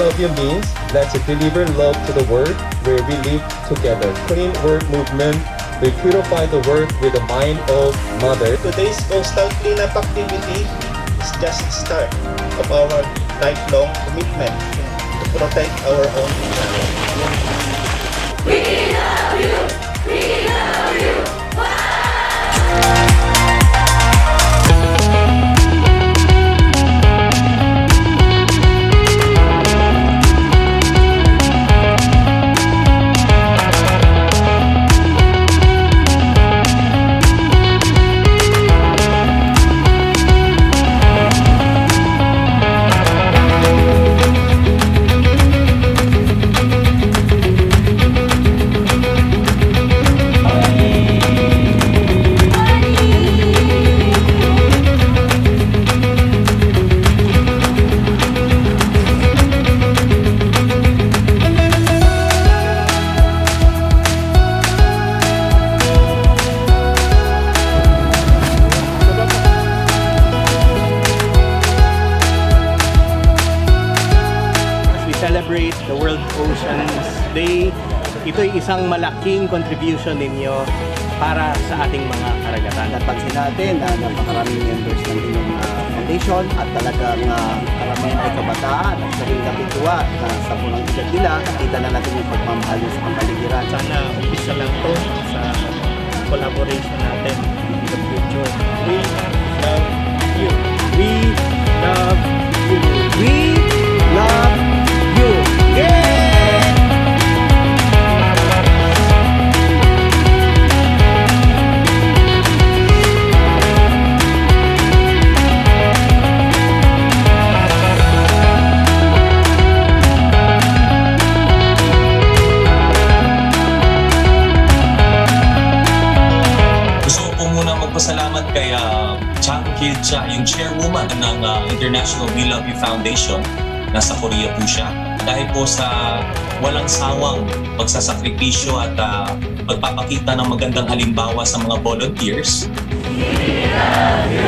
love you means let's deliver love to the world where we live together. Clean work movement. We purify the world with the mind of mother. Today's coastal cleanup activity is just the start of our lifelong commitment to protect our own planet. We love you! We love you! Celebrate the World Oceans Day. Ito'y isang malaking contribution ninyo para sa ating mga karagatan. Napansin natin na napakaraming members ng inyong foundation at talagang karamihan ay kabataan at saling kapituwa sa punang edad nila. Nakita na natin yung pagmamahal sa pambaligiran. Sana umpisa lang to sa collaboration natin in the future. We love you. We love you. We love you. Yeah! Salamat kay Chang Kil-cha, yung chairwoman ng International We Love You Foundation. Nasa Korea po siya. Dahil po sa walang sawang pagsasakripisyo at pagpapakita ng magandang halimbawa sa mga volunteers. We love you.